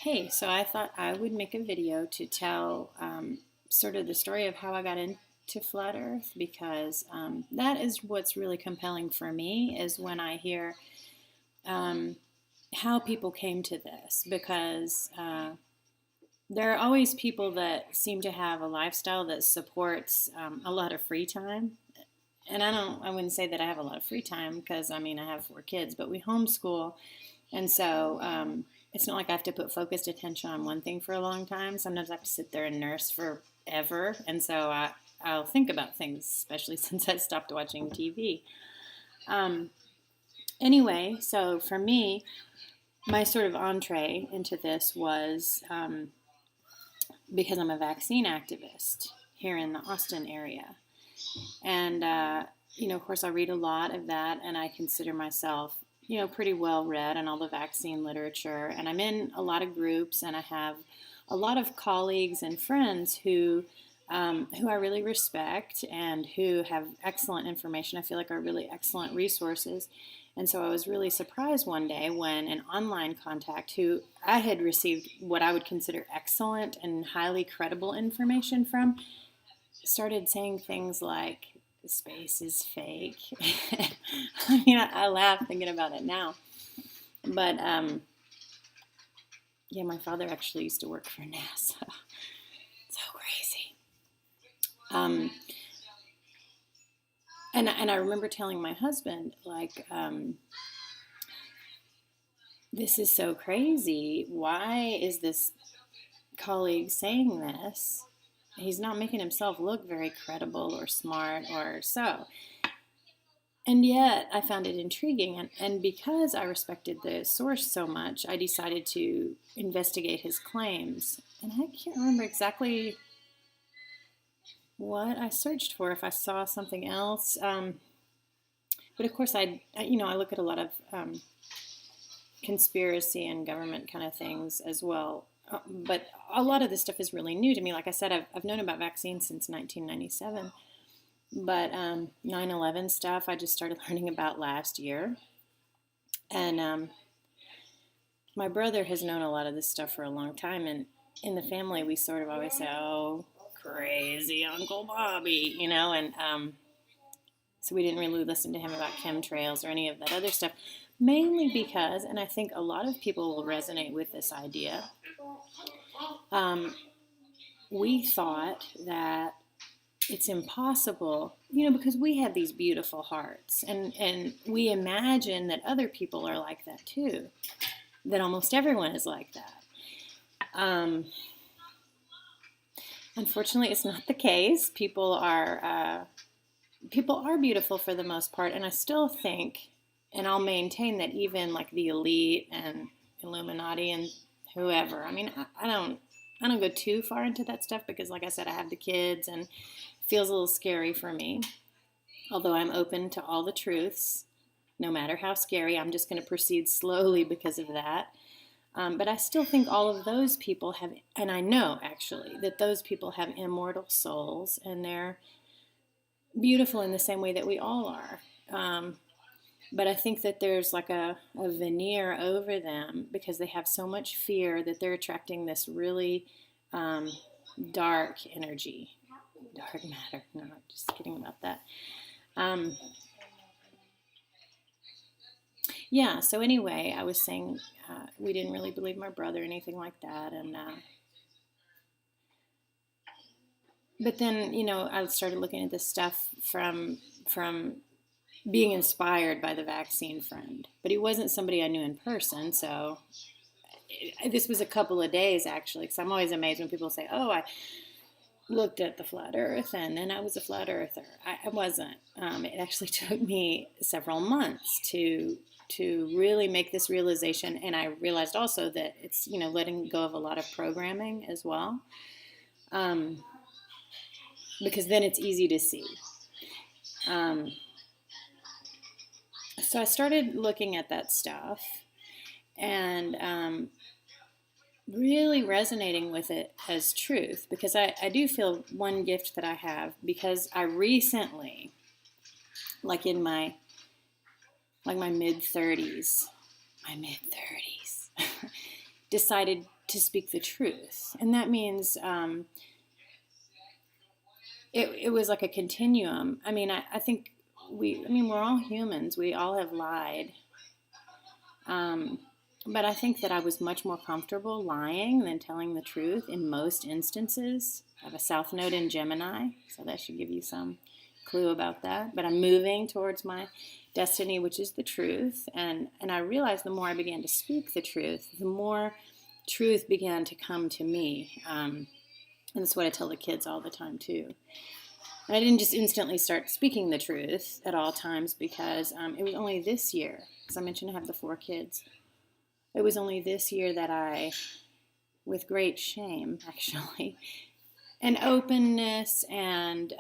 Hey, so I thought I would make a video to tell sort of the story of how I got into Flat Earth because that is what's really compelling for me is when I hear um, how people came to this because there are always people that seem to have a lifestyle that supports a lot of free time. And I wouldn't say that I have a lot of free time because I mean, I have four kids, but we homeschool. And so it's not like I have to put focused attention on one thing for a long time. Sometimes I have to sit there and nurse forever. And so I'll think about things, especially since I stopped watching TV. Um, anyway, so for me, my sort of entree into this was because I'm a vaccine activist here in the Austin area. And, of course, I read a lot of that, and I consider myself, pretty well read on all the vaccine literature. And I'm in a lot of groups, and I have a lot of colleagues and friends who I really respect and who have excellent information. I feel like are really excellent resources. And so I was really surprised one day when an online contact who I had received what I would consider excellent and highly credible information from started saying things like space is fake. I laugh thinking about it now. But yeah, my father actually used to work for NASA. So crazy. Um, and I remember telling my husband, like, this is so crazy. Why is this colleague saying this? He's not making himself look very credible or smart or so. And yet I found it intriguing. And because I respected the source so much, I decided to investigate his claims. And I can't remember exactly what I searched for, if I saw something else. But of course, I look at a lot of conspiracy and government kind of things as well. But a lot of this stuff is really new to me. Like I said, I've known about vaccines since 1997. But 9/11 stuff I just started learning about last year. And my brother has known a lot of this stuff for a long time. And in the family, we sort of always say, oh, crazy Uncle Bobby, and so we didn't really listen to him about chemtrails or any of that other stuff. Mainly because, and I think a lot of people will resonate with this idea, we thought that it's impossible, because we have these beautiful hearts and we imagine that other people are like that too, that almost everyone is like that. Unfortunately, it's not the case. People are beautiful for the most part, and I still think, and I'll maintain that even like the elite and Illuminati and whoever. I mean, I don't go too far into that stuff because, like I said, I have the kids and it feels a little scary for me. Although I'm open to all the truths, no matter how scary, I'm just going to proceed slowly because of that. But I still think all of those people have, and I know actually that those people have immortal souls and they're beautiful in the same way that we all are. But I think that there's like a veneer over them because they have so much fear that they're attracting this really dark energy. Dark matter. No, just kidding about that. Yeah, so anyway, I was saying we didn't really believe my brother or anything like that. And but then, I started looking at this stuff from being inspired by the vaccine friend. But he wasn't somebody I knew in person, so this was a couple of days actually, because I'm always amazed when people say, oh, I looked at the flat earth and then I was a flat earther. I wasn't. It actually took me several months to really make this realization, and I realized also that it's letting go of a lot of programming as well, because then it's easy to see. So I started looking at that stuff and really resonating with it as truth, because I do feel one gift that I have, because I recently, like in my mid 30s, decided to speak the truth. And that means it was like a continuum. I mean, I think we're all humans. We all have lied. But I think that I was much more comfortable lying than telling the truth in most instances. I have a South Node in Gemini, so that should give you some clue about that. But I'm moving towards my destiny, which is the truth. And I realized the more I began to speak the truth, the more truth began to come to me. And that's what I tell the kids all the time, too. And I didn't just instantly start speaking the truth at all times because it was only this year, as I mentioned, I have the 4 kids. It was only this year that I, with great shame, actually, and openness, and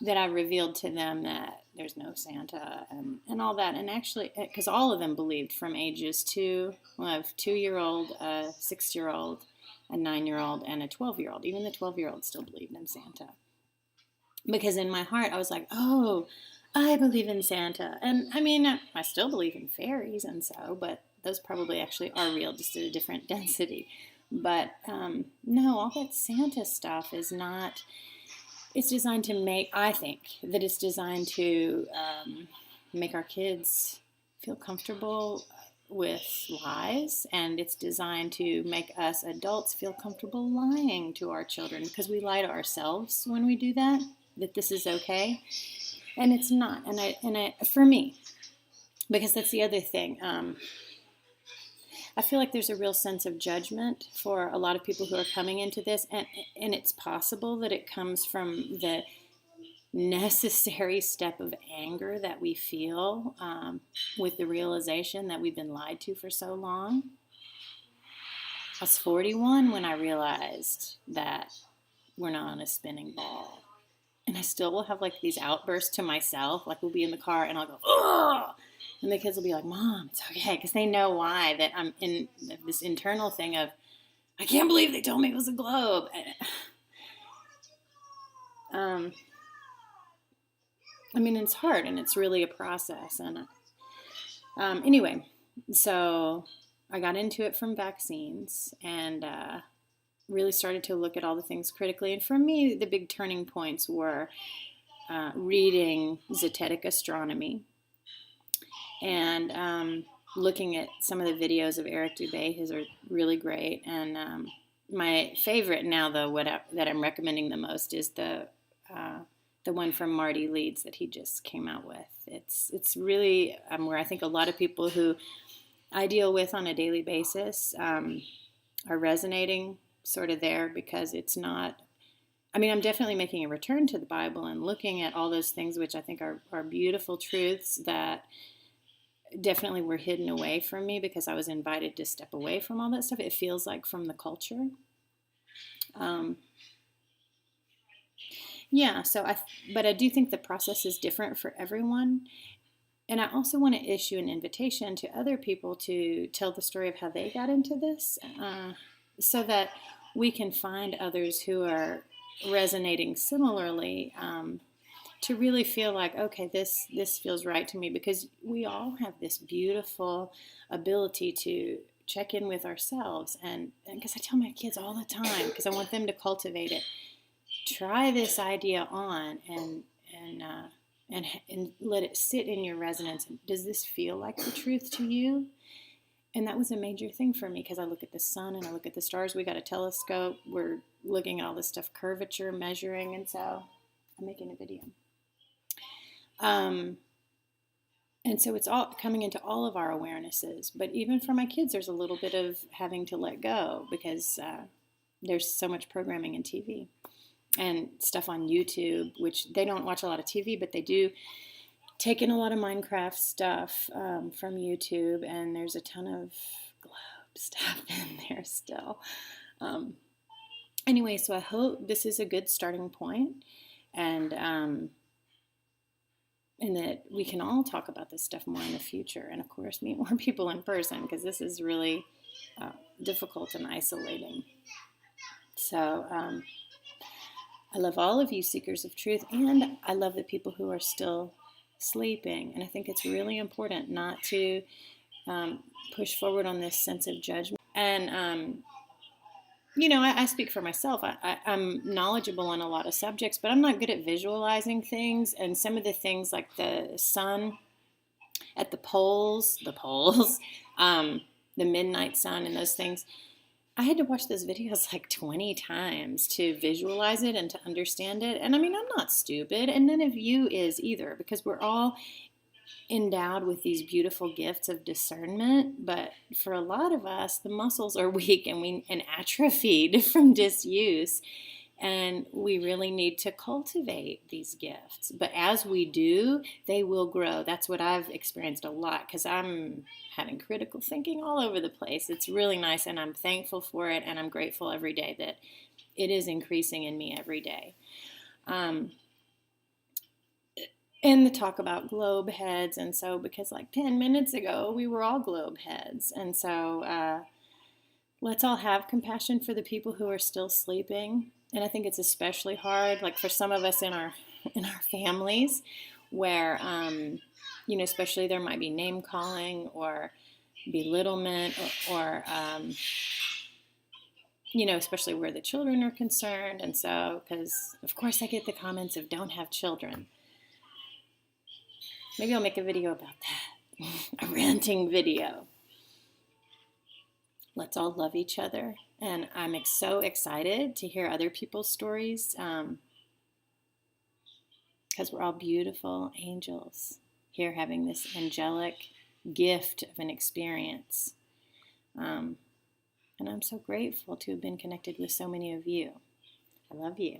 that I revealed to them that there's no Santa and all that. And actually, because all of them believed from ages 2, well, I have a 2-year-old, a 6-year-old, a 9-year-old, and a 12-year-old. Even the 12-year-old still believed in Santa. Because in my heart, I was like, oh, I believe in Santa. And I mean, I still believe in fairies and so, but those probably actually are real, just at a different density. But no, all that Santa stuff is not, it's designed to make, I think, that it's designed to make our kids feel comfortable with lies, and it's designed to make us adults feel comfortable lying to our children, because we lie to ourselves when we do that this is okay, and it's not. And I for me, because that's the other thing, I feel like there's a real sense of judgment for a lot of people who are coming into this, and it's possible that it comes from the necessary step of anger that we feel with the realization that we've been lied to for so long. I was 41 when I realized that we're not on a spinning ball. And I still will have like these outbursts to myself. Like we'll be in the car and I'll go, ugh! And the kids will be like, Mom, it's okay. Because they know why, that I'm in this internal thing of, I can't believe they told me it was a globe. I mean, it's hard, and it's really a process. And anyway, so I got into it from vaccines, and really started to look at all the things critically. And for me, the big turning points were reading Zetetic Astronomy and looking at some of the videos of Eric Dubé. His are really great. And my favorite now, though, that I'm recommending the most is the one from Marty Leeds that he just came out with. It's really where I think a lot of people who I deal with on a daily basis are resonating sort of there, because it's not, I mean, I'm definitely making a return to the Bible and looking at all those things which I think are beautiful truths that definitely were hidden away from me because I was invited to step away from all that stuff. It feels like from the culture. Yeah, but I do think the process is different for everyone. And I also want to issue an invitation to other people to tell the story of how they got into this, so that we can find others who are resonating similarly, to really feel like, okay, this feels right to me, because we all have this beautiful ability to check in with ourselves. And because I tell my kids all the time, because I want them to cultivate it, try this idea on and let it sit in your resonance. Does this feel like the truth to you? And that was a major thing for me, because I look at the sun and I look at the stars. We got a telescope. We're looking at all this stuff, curvature, measuring, and so I'm making a video. And so it's all coming into all of our awarenesses. But even for my kids, there's a little bit of having to let go, because there's so much programming in TV and stuff on YouTube, which they don't watch a lot of TV, but they do take in a lot of Minecraft stuff from YouTube, and there's a ton of globe stuff in there still. Anyway, so I hope this is a good starting point, and that we can all talk about this stuff more in the future, and of course meet more people in person, because this is really difficult and isolating. So I love all of you seekers of truth, and I love the people who are still sleeping. And I think it's really important not to push forward on this sense of judgment. And, I speak for myself. I'm knowledgeable on a lot of subjects, but I'm not good at visualizing things. And some of the things like the sun at the poles, the midnight sun and those things, I had to watch those videos like 20 times to visualize it and to understand it. And I mean, I'm not stupid, and none of you is either, because we're all endowed with these beautiful gifts of discernment. But for a lot of us, the muscles are weak and atrophied from disuse. And we really need to cultivate these gifts. But as we do, they will grow. That's what I've experienced a lot, because I'm having critical thinking all over the place. It's really nice, and I'm thankful for it, and I'm grateful every day that it is increasing in me every day. And the talk about globe heads, and so because like 10 minutes ago, we were all globe heads. And so let's all have compassion for the people who are still sleeping. And I think it's especially hard, like for some of us in our families, where especially there might be name calling or belittlement, or especially where the children are concerned. And so, because of course I get the comments of don't have children. Maybe I'll make a video about that, a ranting video. Let's all love each other. And I'm so excited to hear other people's stories, because we're all beautiful angels here having this angelic gift of an experience. And I'm so grateful to have been connected with so many of you. I love you.